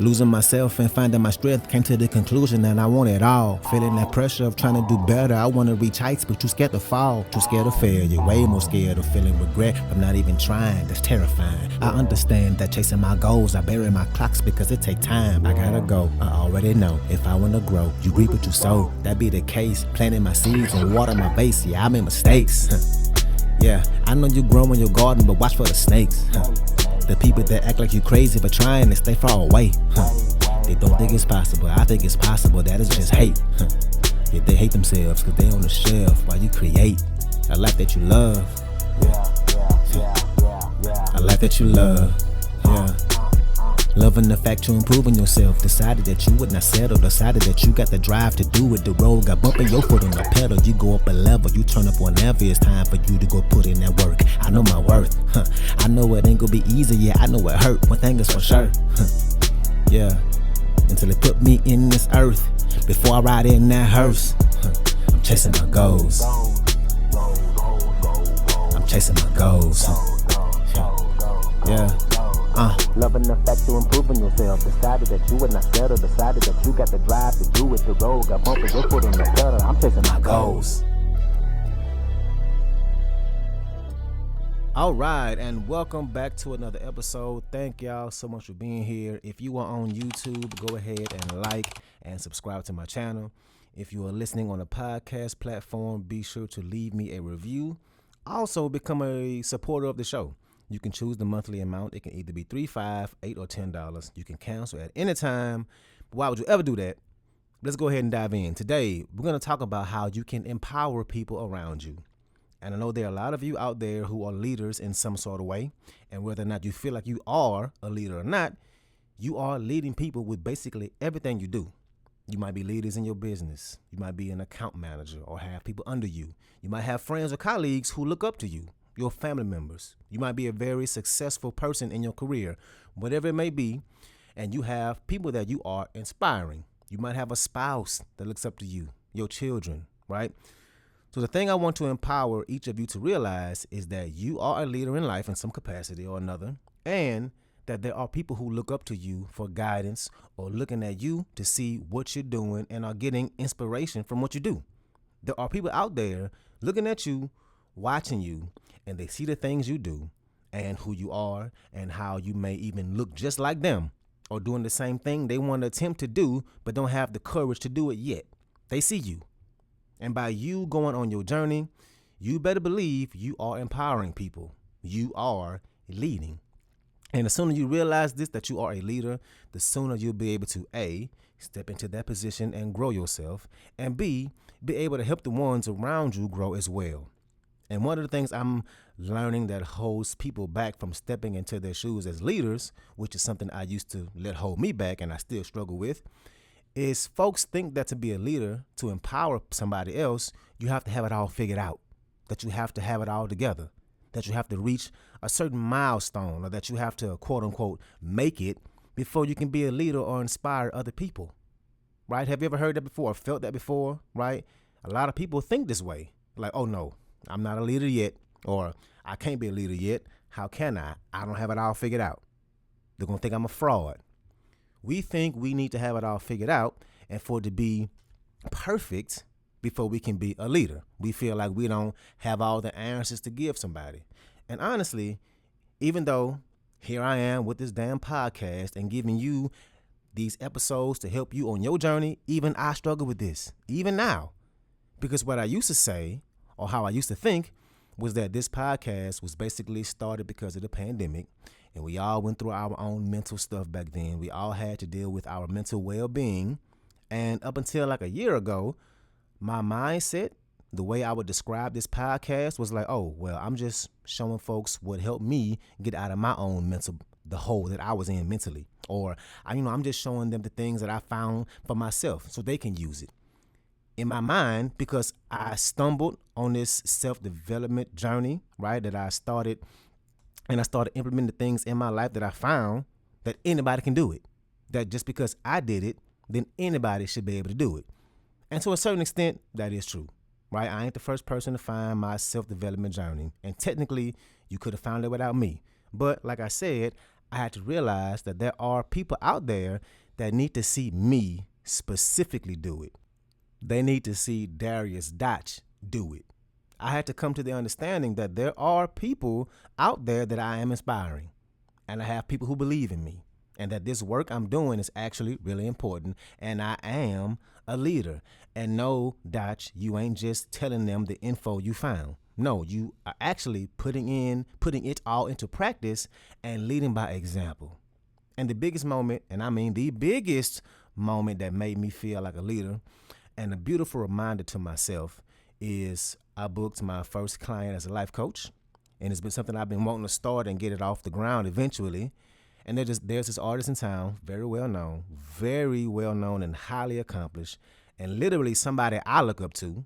Losing myself and finding my strength, came to the conclusion that I want it all. Feeling that pressure of trying to do better. I want to reach heights, but too scared to fall. Too scared of failure. Way more scared of feeling regret from not even trying. That's terrifying. I understand that chasing my goals, I bury my clocks because it take time. I gotta go. I already know. If I want to grow, you reap what you sow. That be the case. Planting my seeds and water my base. Yeah, I made mistakes. Yeah, I know you grow in your garden, but watch for the snakes. The people that act like you crazy for trying to stay far away. They don't think it's possible. I think it's possible. That is just hate. Yeah, they hate themselves because they on the shelf while you create a life that you love. A life that you love. Yeah. Loving the fact you're improving yourself. Decided that you would not settle. Decided that you got the drive to do it. The road got bumping your foot on the pedal. You go up a level. You turn up whenever it's time for you to go put in that work. I know my worth. I know it ain't gonna be easy. Yeah, I know it hurt. One thing is for sure. Yeah. Until they put me in this earth. Before I ride in that hearse. I'm chasing my goals. I'm chasing my goals. Yeah. Loving the fact you're improving yourself. Decided that you would not settle. Decided that you got the drive to do it. The road got bumping your foot on the pedal. I'm chasing my goals. All right, and welcome back to another episode. Thank y'all so much for being here. If you are on YouTube, go ahead and like and subscribe to my channel. If you are listening on a podcast platform, be sure to leave me a review. Also, become a supporter of the show. You can choose the monthly amount. It can either be $3, $5, $8, or $10. You can cancel at any time. But why would you ever do that? Let's go ahead and dive in. Today, we're going to talk about how you can empower people around you. And I know there are a lot of you out there who are leaders in some sort of way. And whether or not you feel like you are a leader or not, you are leading people with basically everything you do. You might be leaders in your business. You might be an account manager or have people under you. You might have friends or colleagues who look up to you. Your family members. You might be a very successful person in your career, whatever it may be, and you have people that you are inspiring. You might have a spouse that looks up to you, your children, right? So the thing I want to empower each of you to realize is that you are a leader in life in some capacity or another, and that there are people who look up to you for guidance or looking at you to see what you're doing and are getting inspiration from what you do. There are people out there looking at you, watching you, and they see the things you do and who you are and how you may even look just like them or doing the same thing they want to attempt to do but don't have the courage to do it yet. They see you. And by you going on your journey, you better believe you are empowering people. You are leading. And the sooner you realize this, that you are a leader, the sooner you'll be able to A, step into that position and grow yourself, and B, be able to help the ones around you grow as well. And one of the things I'm learning that holds people back from stepping into their shoes as leaders, which is something I used to let hold me back and I still struggle with, is folks think that to be a leader, to empower somebody else, you have to have it all figured out, that you have to have it all together, that you have to reach a certain milestone, or that you have to, quote unquote, make it before you can be a leader or inspire other people, right? Have you ever heard that before or felt that before, right? A lot of people think this way, like, oh no, I'm not a leader yet, or I can't be a leader yet. How can I? I don't have it all figured out. They're going to think I'm a fraud. We think we need to have it all figured out and for it to be perfect before we can be a leader. We feel like we don't have all the answers to give somebody. And honestly, even though here I am with this damn podcast and giving you these episodes to help you on your journey, even I struggle with this, even now. Because what I used to say, or how I used to think, was that this podcast was basically started because of the pandemic, and we all went through our own mental stuff back then. We all had to deal with our mental well-being, and up until like a year ago, my mindset, the way I would describe this podcast was like, oh, well, I'm just showing folks what helped me get out of my own mental, the hole that I was in mentally, or I'm just showing them the things that I found for myself so they can use it. In my mind, because I stumbled on this self-development journey, right, that I started implementing the things in my life that I found that anybody can do it. That just because I did it, then anybody should be able to do it. And to a certain extent, that is true, right? I ain't the first person to find my self-development journey. And technically, you could have found it without me. But like I said, I had to realize that there are people out there that need to see me specifically do it. They need to see Darius Dotch do it. I had to come to the understanding that there are people out there that I am inspiring, and I have people who believe in me, and that this work I'm doing is actually really important, and I am a leader. And no, Dotch, you ain't just telling them the info you found. No, you are actually putting it all into practice and leading by example. And the biggest moment, and I mean the biggest moment that made me feel like a leader and a beautiful reminder to myself is I booked my first client as a life coach. And it's been something I've been wanting to start and get it off the ground eventually. And there's this artist in town, very well known and highly accomplished, and literally somebody I look up to.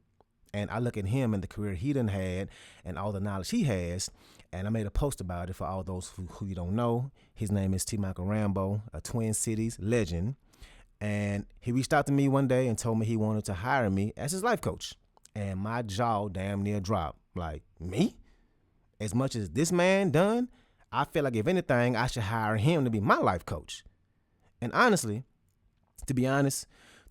And I look at him and the career he done had and all the knowledge he has. And I made a post about it for all those who you don't know. His name is T. Michael Rambo, a Twin Cities legend. And he reached out to me one day and told me he wanted to hire me as his life coach. And my jaw damn near dropped. Like, me? As much as this man done, I feel like if anything, I should hire him to be my life coach. And honestly, to be honest,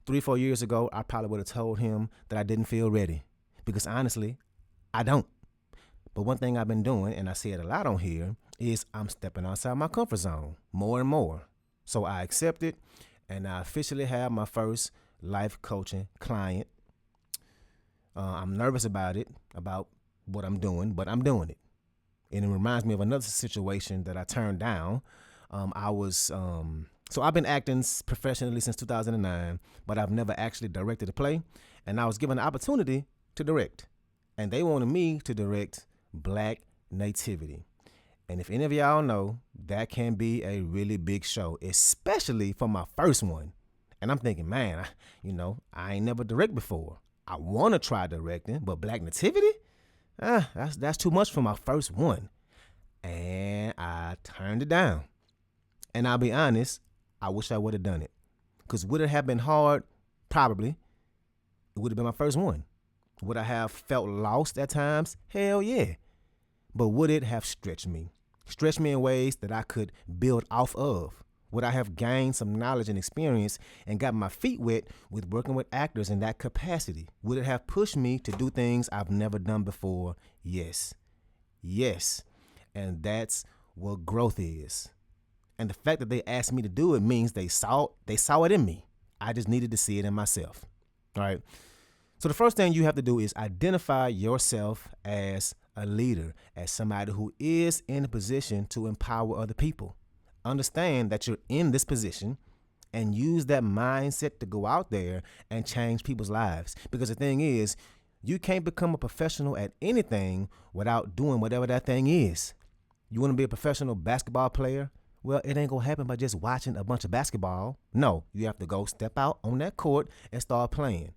3-4 years ago, I probably would have told him that I didn't feel ready. Because honestly, I don't. But one thing I've been doing, and I say it a lot on here, is I'm stepping outside my comfort zone more and more. So I accept it, and I officially have my first life coaching client. I'm nervous about it, about what I'm doing, but I'm doing it. And it reminds me of another situation that I turned down. So I've been acting professionally since 2009, but I've never actually directed a play. And I was given the opportunity to direct. And they wanted me to direct Black Nativity. And if any of y'all know, that can be a really big show, especially for my first one. And I'm thinking, man, I ain't never direct before. I want to try directing, but Black Nativity? That's too much for my first one. And I turned it down. And I'll be honest, I wish I would have done it. Because would it have been hard? Probably. It would have been my first one. Would I have felt lost at times? Hell yeah. But would it have stretched me? Stretched me in ways that I could build off of? Would I have gained some knowledge and experience and got my feet wet with working with actors in that capacity? Would it have pushed me to do things I've never done before? Yes. Yes. And that's what growth is. And the fact that they asked me to do it means they saw it in me. I just needed to see it in myself. All right. So the first thing you have to do is identify yourself as a leader, as somebody who is in a position to empower other people. Understand that you're in this position and use that mindset to go out there and change people's lives. Because the thing is, you can't become a professional at anything without doing whatever that thing is. You want to be a professional basketball player? Well, it ain't going to happen by just watching a bunch of basketball. No, you have to go step out on that court and start playing.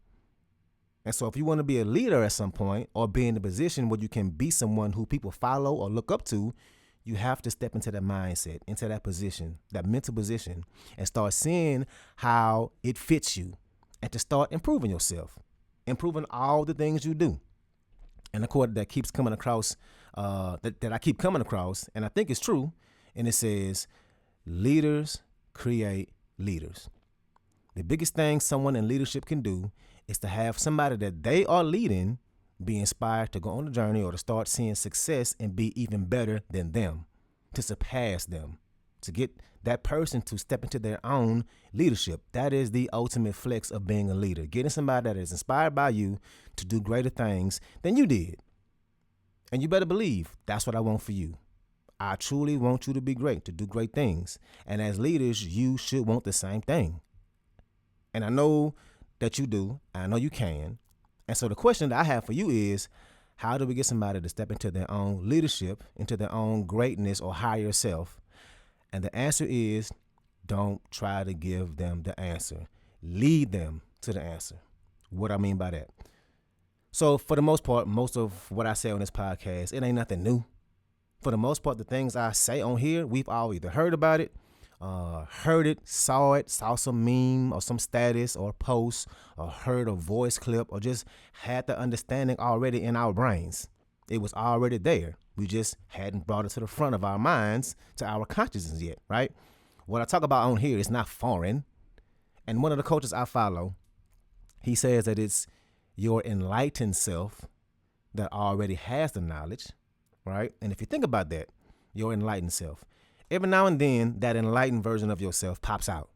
And so if you want to be a leader at some point or be in a position where you can be someone who people follow or look up to, you have to step into that mindset, into that position, that mental position, and start seeing how it fits you and to start improving yourself, improving all the things you do. And the quote that keeps coming across, that I keep coming across, and I think it's true, and it says, leaders create leaders. The biggest thing someone in leadership can do is to have somebody that they are leading be inspired to go on the journey or to start seeing success and be even better than them, to surpass them, to get that person to step into their own leadership. That is the ultimate flex of being a leader, getting somebody that is inspired by you to do greater things than you did. And you better believe that's what I want for you. I truly want you to be great, to do great things. And as leaders, you should want the same thing. And I know that you do. I know you can. And so the question that I have for you is, how do we get somebody to step into their own leadership, into their own greatness or higher self? And the answer is, don't try to give them the answer. Lead them to the answer. What I mean by that? So for the most part, most of what I say on this podcast, it ain't nothing new. For the most part, the things I say on here, we've all either heard about it, saw some meme or some status or post, or heard a voice clip, or just had the understanding already in our brains. It was already there. We just hadn't brought it to the front of our minds, to our consciousness yet, right? What I talk about on here is not foreign. And one of the coaches I follow, he says that it's your enlightened self that already has the knowledge, right? And if you think about that, your enlightened self, every now and then that enlightened version of yourself pops out.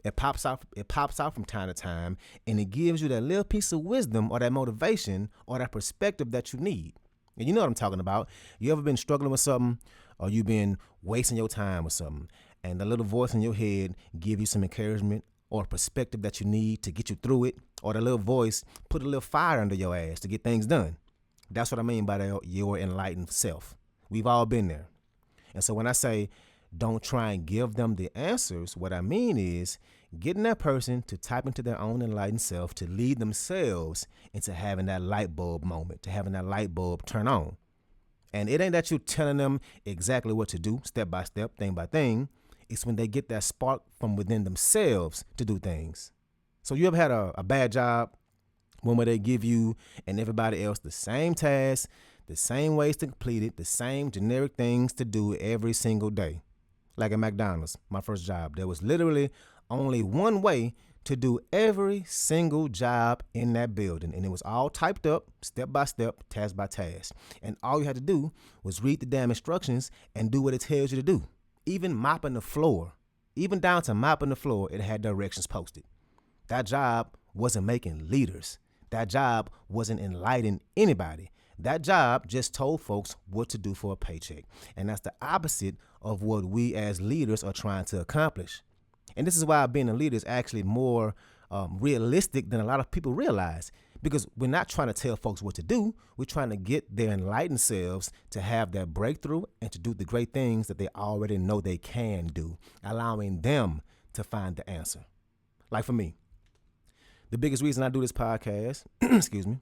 It pops out from time to time, and it gives you that little piece of wisdom or that motivation or that perspective that you need. And you know what I'm talking about. You ever been struggling with something, or you've been wasting your time with something, and the little voice in your head give you some encouragement or a perspective that you need to get you through it, or the little voice put a little fire under your ass to get things done. That's what I mean by your enlightened self. We've all been there. And so when I say don't try and give them the answers, what I mean is getting that person to tap into their own enlightened self, to lead themselves into having that light bulb moment, to having that light bulb turn on. And it ain't that you're telling them exactly what to do, step by step, thing by thing. It's when they get that spark from within themselves to do things. So you ever had a bad job, one where they give you and everybody else the same tasks, the same ways to complete it, the same generic things to do every single day? Like at McDonald's, my first job, there was literally only one way to do every single job in that building. And it was all typed up, step by step, task by task. And all you had to do was read the damn instructions and do what it tells you to do. Even mopping the floor, even down to mopping the floor, it had directions posted. That job wasn't making leaders. That job wasn't enlightening anybody. That job just told folks what to do for a paycheck. And that's the opposite of what we as leaders are trying to accomplish. And this is why being a leader is actually more realistic than a lot of people realize. Because we're not trying to tell folks what to do. We're trying to get their enlightened selves to have that breakthrough and to do the great things that they already know they can do, allowing them to find the answer. Like for me, the biggest reason I do this podcast, excuse me,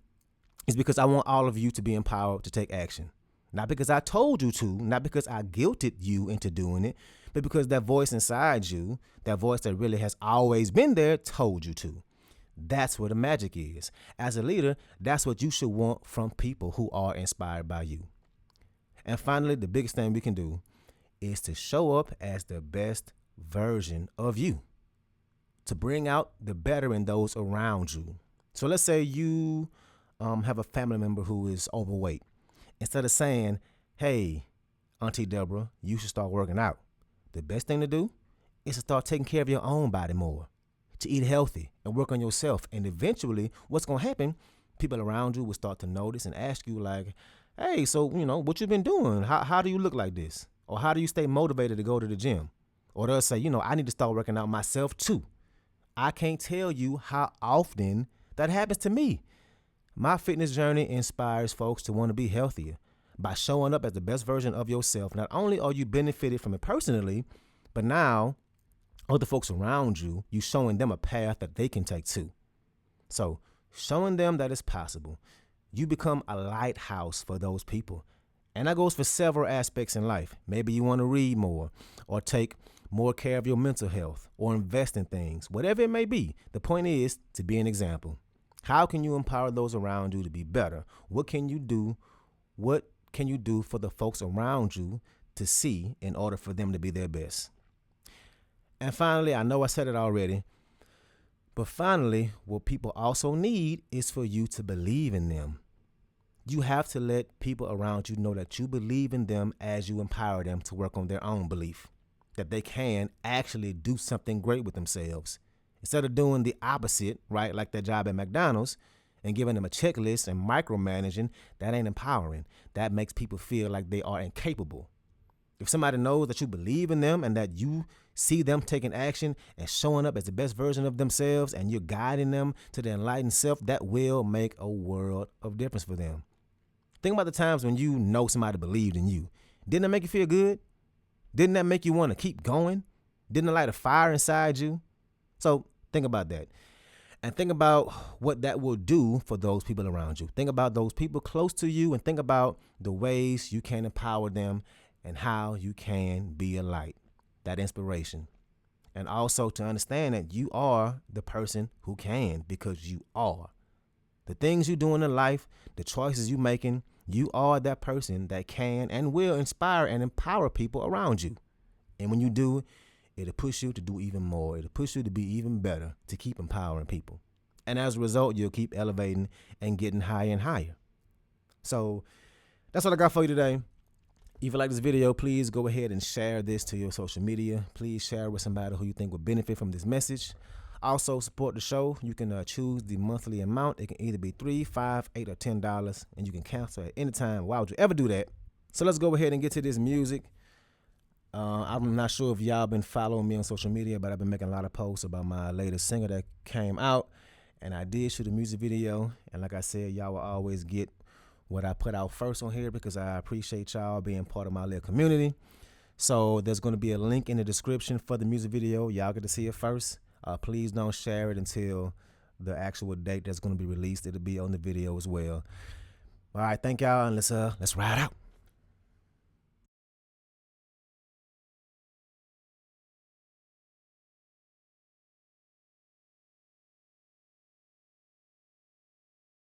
is because I want all of you to be empowered to take action. Not because I told you to, not because I guilted you into doing it, but because that voice inside you, that voice that really has always been there, told you to. That's where the magic is. As a leader, that's what you should want from people who are inspired by you. And finally, the biggest thing we can do is to show up as the best version of you, to bring out the better in those around you. So let's say you have a family member who is overweight. Instead of saying, hey, Auntie Deborah, you should start working out, the best thing to do is to start taking care of your own body more, to eat healthy and work on yourself. And eventually, what's going to happen, people around you will start to notice and ask you like, hey, so, what you been doing? How do you look like this? Or how do you stay motivated to go to the gym? Or they'll say, I need to start working out myself too. I can't tell you how often that happens to me. My fitness journey inspires folks to want to be healthier. By showing up as the best version of yourself, not only are you benefited from it personally, but now other folks around you, you showing them a path that they can take too. So showing them that it's possible, you become a lighthouse for those people. And that goes for several aspects in life. Maybe you want to read more or take more care of your mental health or invest in things, whatever it may be. The point is to be an example. How can you empower those around you to be better? What can you do? What can you do for the folks around you to see in order for them to be their best? And finally, I know I said it already, but finally, what people also need is for you to believe in them. You have to let people around you know that you believe in them as you empower them to work on their own belief, that they can actually do something great with themselves. Instead of doing the opposite, right, like that job at McDonald's, and giving them a checklist and micromanaging, that ain't empowering. That makes people feel like they are incapable. If somebody knows that you believe in them and that you see them taking action and showing up as the best version of themselves and you're guiding them to their enlightened self, that will make a world of difference for them. Think about the times when you know somebody believed in you. Didn't that make you feel good? Didn't that make you want to keep going? Didn't it light a fire inside you? So think about that. And think about what that will do for those people around you. Think about those people close to you and think about the ways you can empower them and how you can be a light, that inspiration. And also to understand that you are the person who can, because you are. The things you're doing in life, the choices you're making, You are that person that can and will inspire and empower people around you. And when you do, it'll push you to do even more. It'll push you to be even better, to keep empowering people. And as a result, you'll keep elevating and getting higher and higher. So that's what I got for you today. If you like this video, please go ahead and share this to your social media. Please share with somebody who you think would benefit from this message. Also, support the show. You can choose the monthly amount. It can either be $3, $5, $8, or $10, and you can cancel at any time. Why would you ever do that? So let's go ahead and get to this music. I'm not sure if y'all been following me on social media, but I've been making a lot of posts about my latest single that came out, and I did shoot a music video. And like I said, y'all will always get what I put out first on here because I appreciate y'all being part of my little community. So there's going to be a link in the description for the music video. Y'all get to see it first. Please don't share it until the actual date that's going to be released. It'll be on the video as well. All right, thank y'all, and let's ride out.